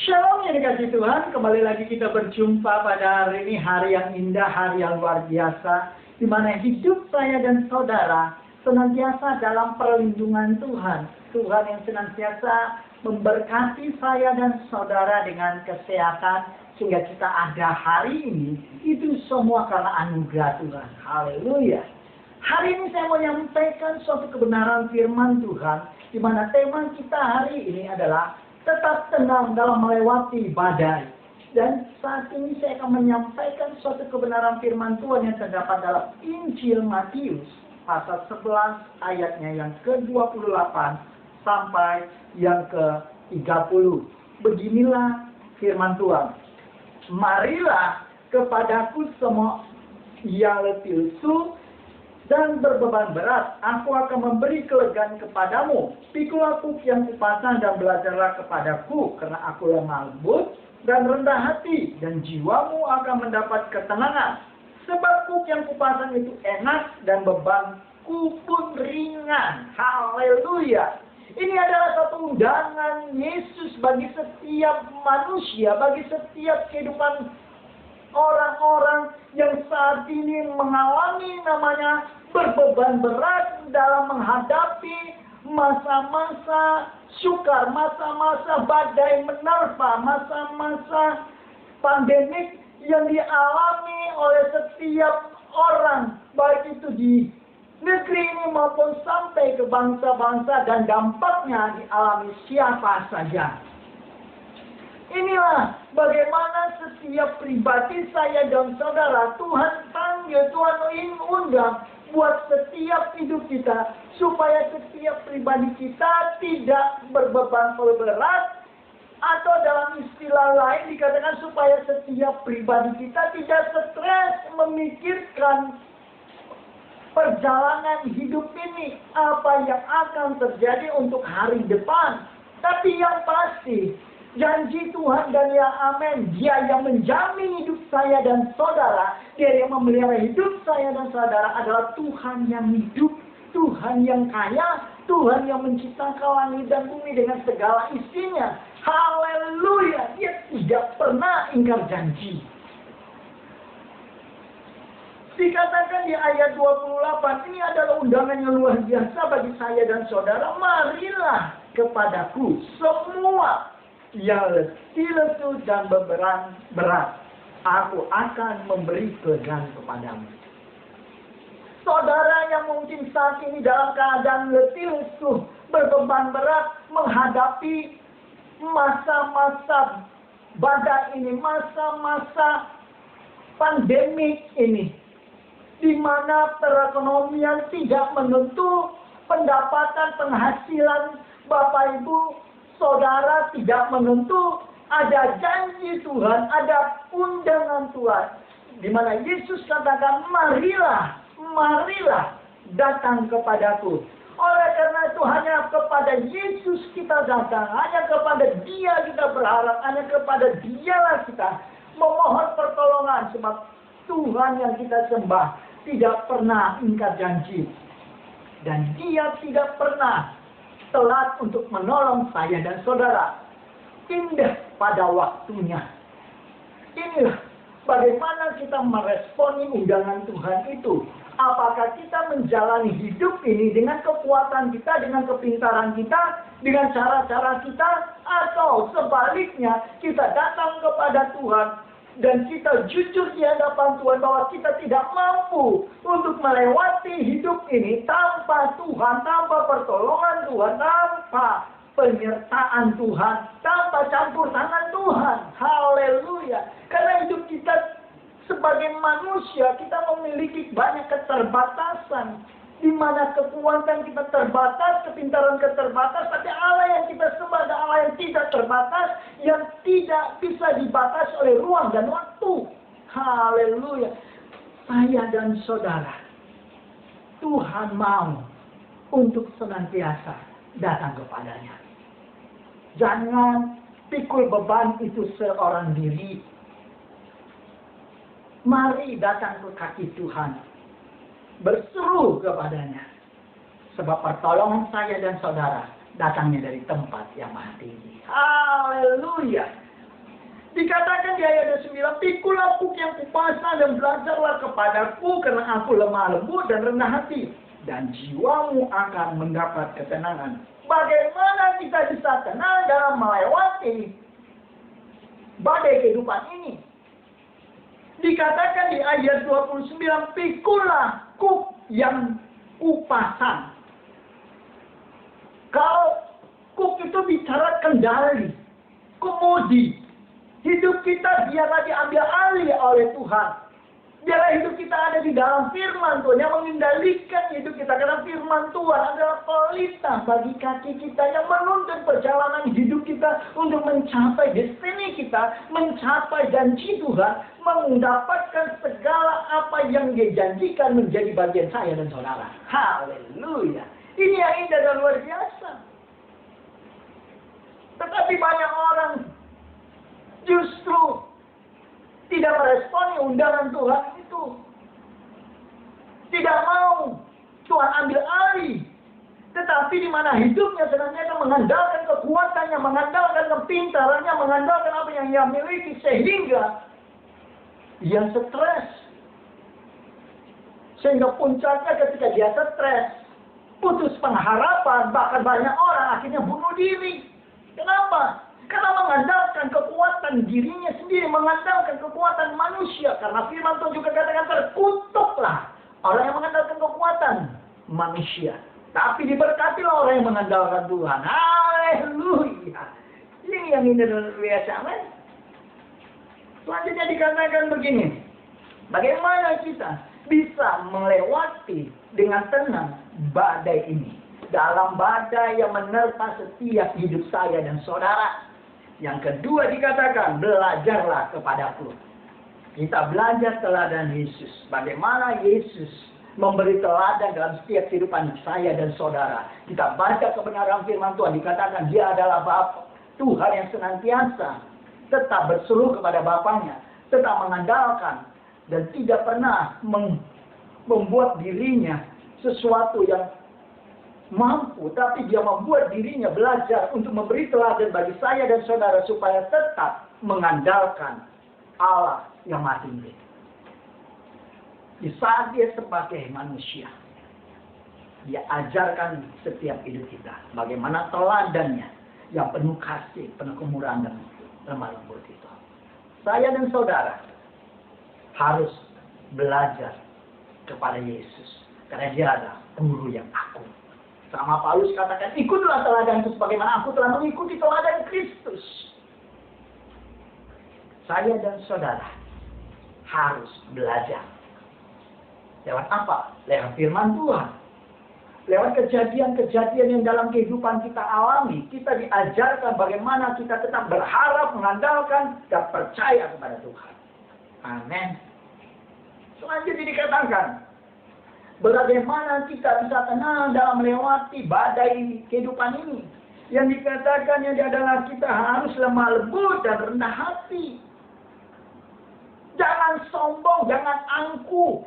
Shalom yang dikasih Tuhan, kembali lagi kita berjumpa pada hari ini, hari yang indah, hari yang luar biasa, di mana hidup saya dan saudara senantiasa dalam perlindungan Tuhan. Tuhan yang senantiasa memberkati saya dan saudara dengan kesehatan, sehingga kita ada hari ini, itu semua karena anugerah Tuhan. Haleluya. Hari ini saya mau menyampaikan suatu kebenaran firman Tuhan, di mana tema kita hari ini adalah tetap tenang dalam melewati badai. Dan saat ini saya akan menyampaikan suatu kebenaran firman Tuhan yang terdapat dalam Injil Matius pasal 11 ayatnya yang ke-28 sampai yang ke-30. Beginilah firman Tuhan. Marilah kepadaku semua yang letih lesu dan berbeban berat, aku akan memberi kelegaan kepadamu. Pikulah kuk yang kupasang dan belajarlah kepadaku, karena aku lemah lembut dan rendah hati, dan jiwamu akan mendapat ketenangan. Sebab kuk yang kupasang itu enak dan bebanku pun ringan. Haleluya. Ini adalah satu undangan Yesus bagi setiap manusia, bagi setiap kehidupan orang-orang yang saat ini mengalami namanya berbeban berat dalam menghadapi masa-masa sukar, masa-masa badai menerpa, masa-masa pandemik yang dialami oleh setiap orang, baik itu di negeri ini maupun sampai ke bangsa-bangsa, dan dampaknya dialami siapa saja. Inilah bagaimana setiap pribadi saya dan saudara Tuhan panggil, Tuhan undang buat setiap hidup kita, supaya setiap pribadi kita tidak berbeban berat, atau dalam istilah lain dikatakan supaya setiap pribadi kita tidak stres memikirkan perjalanan hidup ini, apa yang akan terjadi untuk hari depan. Tapi yang pasti, janji Tuhan dan ya amin, Dia yang menjamin hidup saya dan saudara, Dia yang memelihara hidup saya dan saudara adalah Tuhan yang hidup, Tuhan yang kaya, Tuhan yang menciptakan langit dan bumi dengan segala isinya. Haleluya, Dia tidak pernah ingkar janji. Dikatakan di ayat 28, ini adalah undangan yang luar biasa bagi saya dan saudara. Marilah kepadaku semua yang letih lesu dan beban berat, aku akan memberi kelegaan kepadamu. Saudara yang mungkin saat ini dalam keadaan letih lesu, berbeban berat, menghadapi masa-masa badai ini, masa-masa pandemik ini, di mana perekonomian tidak menentu, pendapatan penghasilan Bapak Ibu saudara tidak menentu. Ada janji Tuhan, ada undangan Tuhan, di mana Yesus katakan, marilah datang kepadaku. Oleh karena itu hanya kepada Yesus kita datang, hanya kepada Dia kita berharap, hanya kepada Dialah kita memohon pertolongan, sebab Tuhan yang kita sembah tidak pernah ingkar janji, dan Dia tidak pernah telat untuk menolong saya dan saudara. Indah pada waktunya. Inilah bagaimana kita meresponi undangan Tuhan itu. Apakah kita menjalani hidup ini dengan kekuatan kita, dengan kepintaran kita, dengan cara-cara kita, atau sebaliknya kita datang kepada Tuhan dan kita jujur di hadapan Tuhan bahwa kita tidak mampu untuk melewati hidup ini tanpa Tuhan, tanpa pertolongan Tuhan, tanpa penyertaan Tuhan, tanpa campur tangan Tuhan. Haleluya. Karena hidup kita sebagai manusia, kita memiliki banyak keterbatasan, di mana kekuatan kita terbatas, kepintaran kita terbatas, tapi Allah yang kita sembah adalah Allah yang tidak terbatas, yang tidak bisa dibatasi oleh ruang dan waktu. Haleluya. Saya dan saudara, Tuhan mau untuk senantiasa datang kepadanya. Jangan pikul beban itu seorang diri. Mari datang ke kaki Tuhan, berseru kepadanya, sebab pertolongan saya dan saudara datangnya dari tempat yang maha tinggi. Haleluya. Dikatakan di ayat 9, pikulah kuk yang kupasang dan belajarlah kepadaku, karena aku lemah lembut dan rendah hati, dan jiwamu akan mendapat ketenangan. Bagaimana kita bisa tenang dalam melewati badai kehidupan ini? Dikatakan di ayat 29, pikulah kuk yang kupasang. Kalau kuk itu bicara kendali, kemudi. Hidup kita biarlah diambil alih oleh Tuhan. Biarlah hidup kita ada di dalam firman Tuhan yang mengendalikan hidup kita. Karena firman Tuhan adalah pelita bagi kaki kita yang menuntun perjalanan hidup kita untuk mencapai destiny kita, mencapai janji Tuhan, mendapatkan segala apa yang Dia janjikan menjadi bagian saya dan saudara. Haleluya. Ini yang indah dan luar biasa. Tetapi banyak orang justru tidak meresponi undangan Tuhan itu. Tidak mau Tuhan ambil alih. Tetapi di mana hidupnya senantiasa mengandalkan kekuatannya, mengandalkan kepintarannya, mengandalkan apa yang ia miliki, sehingga ia stres. Sehingga puncaknya ketika dia stres, putus pengharapan, bahkan banyak orang akhirnya bunuh diri. Kenapa? Karena mengandalkan kekuatan dirinya sendiri, mengandalkan kekuatan manusia. Karena firman Tuhan juga katakan, terkutuklah orang yang mengandalkan kekuatan manusia. Tapi diberkatilah orang yang mengandalkan Tuhan. Haleluya. Ini yang ini luar biasa, amin. Selanjutnya dikatakan begini, bagaimana kita bisa melewati dengan tenang badai ini? Dalam badai yang menerpa setiap hidup saya dan saudara. Yang kedua dikatakan, belajarlah kepadaku. Kita belajar teladan Yesus. Bagaimana Yesus memberi teladan dalam setiap kehidupan saya dan saudara. Kita baca kebenaran firman Tuhan. Dikatakan dia adalah Bapa, Tuhan yang senantiasa tetap berseru kepada Bapanya. Tetap mengandalkan. Dan tidak pernah membuat dirinya sesuatu yang mampu, tapi dia membuat dirinya belajar untuk memberi teladan bagi saya dan saudara supaya tetap mengandalkan Allah yang Maha Tinggi. Di saat dia sebagai manusia, dia ajarkan setiap hidup kita bagaimana teladannya yang penuh kasih, penuh kemurahan dan lemah lembut itu. Saya dan saudara harus belajar kepada Yesus karena dia adalah guru yang agung. Sama Paulus katakan, ikutlah teladanku sebagaimana aku telah mengikuti teladan Kristus. Saya dan saudara harus belajar. Lewat apa? Lewat firman Tuhan. Lewat kejadian-kejadian yang dalam kehidupan kita alami. Kita diajarkan bagaimana kita tetap berharap, mengandalkan, dan percaya kepada Tuhan. Amin. Selanjutnya dikatakan, bagaimana kita bisa tenang dalam melewati badai kehidupan ini. Yang dikatakannya adalah kita harus lemah lembut dan rendah hati. Jangan sombong, jangan angkuh.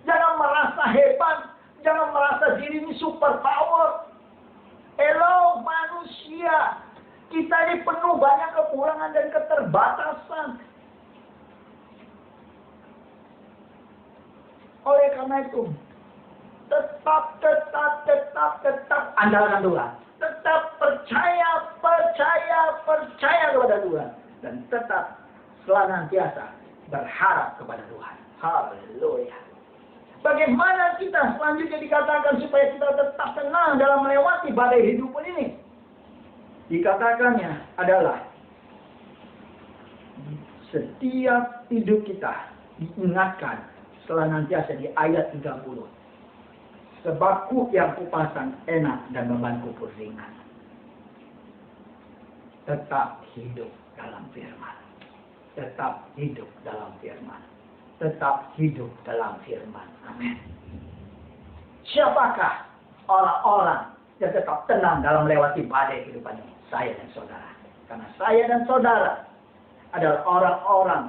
Jangan merasa hebat. Jangan merasa diri ini super power. Hello manusia. Kita ini penuh banyak kekurangan dan keterbatasan. Oleh karena itu, tetap andalkan Tuhan. Tetap percaya kepada Tuhan. Dan tetap senantiasa berharap kepada Tuhan. Haleluya. Bagaimana kita selanjutnya dikatakan supaya kita tetap tenang dalam melewati badai hidup ini? Dikatakannya adalah setiap hidup kita diingatkan senantiasa di ayat 30. Sebab kuk yang kupasang enak dan bebanku pun ringan. Tetap hidup dalam firman. Tetap hidup dalam firman. Tetap hidup dalam firman. Amin. Siapakah orang-orang yang tetap tenang dalam melewati badai kehidupan ini? Saya dan saudara. Karena saya dan saudara adalah orang-orang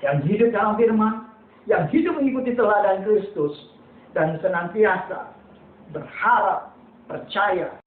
yang hidup dalam firman, yang hidup mengikuti teladan Kristus, dan senantiasa berharap, percaya